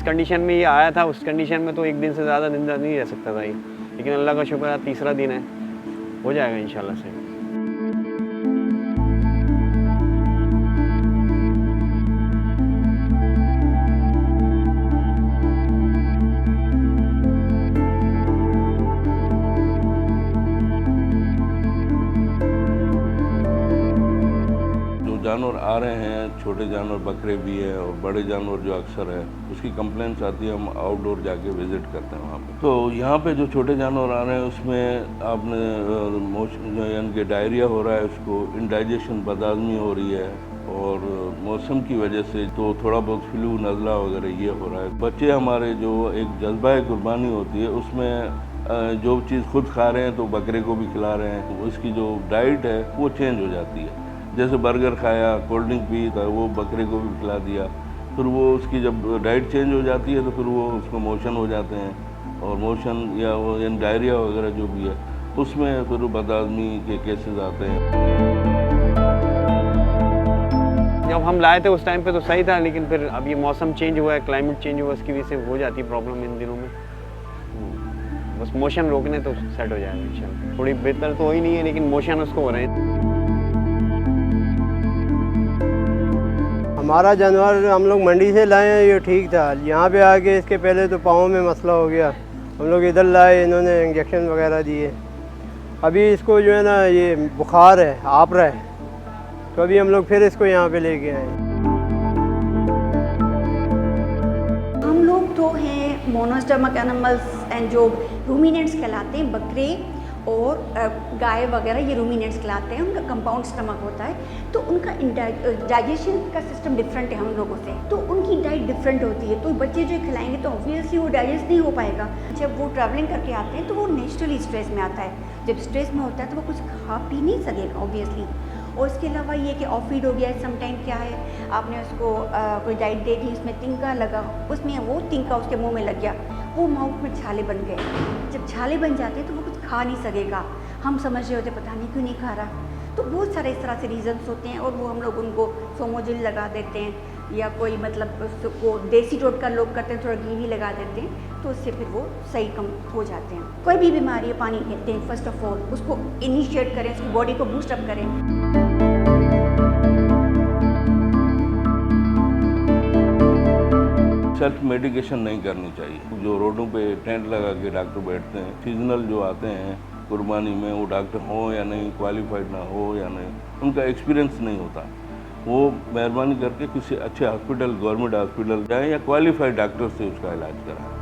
Condition में ये आया था, उस कंडीशन में तो एक दिन से ज़्यादा जिंदा नहीं रह सकता था ये, लेकिन अल्लाह का शुक्र है तीसरा दिन है, हो जाएगा इंशाल्लाह से। जानवर आ रहे हैं, छोटे जानवर बकरे भी हैं और बड़े जानवर जो अक्सर है उसकी कंप्लेंट्स आती है, हम आउटडोर जाके विज़िट करते हैं वहाँ पे। तो यहाँ पे जो छोटे जानवर आ रहे हैं उसमें आपने यानी कि डायरिया हो रहा है, उसको इंडाइजेशन बदहज़मी हो रही है और मौसम की वजह से तो थोड़ा बहुत फ्लू नज़ला वगैरह ये हो रहा है। बच्चे हमारे जो एक जज्बा कुर्बानी होती है उसमें जो चीज़ खुद खा रहे हैं तो बकरे को भी खिला रहे हैं, तो उसकी जो डाइट है वो चेंज हो जाती है। जैसे बर्गर खाया, कोल्ड ड्रिंक पी था, वो बकरे को भी खिला दिया, फिर वो उसकी जब डाइट चेंज हो जाती है तो फिर वो उसको मोशन हो जाते हैं और मोशन या वो डायरिया वगैरह जो भी है उसमें फिर बदहज़मी के केसेस आते हैं। जब हम लाए थे उस टाइम पे तो सही था, लेकिन फिर अब ये मौसम चेंज हुआ है, क्लाइमेट चेंज हुआ, उसकी वजह से हो जाती है प्रॉब्लम इन दिनों में। बस मोशन रोकने तो सेट हो जाएगा इंशाल्लाह। थोड़ी बेहतर तो हो ही नहीं है, लेकिन मोशन उसको हो रहे हैं। हमारा जानवर हम लोग मंडी से लाए हैं, ये ठीक था। यहाँ पे आके इसके पहले तो पाँव में मसला हो गया, हम लोग इधर लाए, इन्होंने इंजेक्शन वगैरह दिए। अभी इसको जो है ना ये बुखार है, आप रहा है, तो अभी हम लोग फिर इसको यहाँ पे लेके आए। हम लोग तो हैं मोनोस्टमक एनिमल्स एंड जो रूमिनेंट्स कहलाते हैं, बकरे और गाय वगैरह ये रूमिनेंट्स कहलाते हैं। उनका कंपाउंड स्टमक होता है, तो उनका डाइजेशन का सिस्टम डिफरेंट है हम लोगों से, तो उनकी डाइट डिफरेंट होती है। तो बच्चे जो खिलाएंगे तो ऑब्वियसली वो डाइजेस्ट नहीं हो पाएगा। जब वो ट्रैवलिंग करके आते हैं तो वो नेचुरली स्ट्रेस में आता है। जब स्ट्रेस में होता है तो वो कुछ खा पी नहीं सकेगा ऑब्वियसली। और इसके अलावा ये कि ऑफ फीड हो गया, समटाइम क्या है आपने उसको कोई डाइट दे दी, उसमें तिनका लगा, उसमें वो तिनका उसके मुंह में लग गया, वो माउथ में छाले बन गए। जब छाले बन जाते हैं तो वो कुछ खा नहीं सकेगा। हम समझ रहे होते पता नहीं क्यों नहीं खा रहा। तो बहुत सारे इस तरह से रीज़न्स होते हैं और वो हम लोग उनको सोमोजिल लगा देते हैं या कोई मतलब उसको देसी टोटका लोग करते हैं, थोड़ा घी भी लगा देते हैं, तो उससे फिर वो सही कम हो जाते हैं। कोई भी बीमारी है, पानी कहते हैं, फर्स्ट ऑफ ऑल उसको इनिशिएट करें, उसकी बॉडी को बूस्ट अप करें। सेल्फ मेडिकेशन नहीं करनी चाहिए। जो रोडों पे टेंट लगा के डॉक्टर बैठते हैं, सीजनल जो आते हैं कुर्बानी में, वो डॉक्टर हो या नहीं, क्वालिफाइड ना हो या नहीं, उनका एक्सपीरियंस नहीं होता। वो मेहरबानी करके किसी अच्छे हॉस्पिटल, गवर्नमेंट हॉस्पिटल जाएँ या क्वालिफाइड डॉक्टर से उसका इलाज कराएं।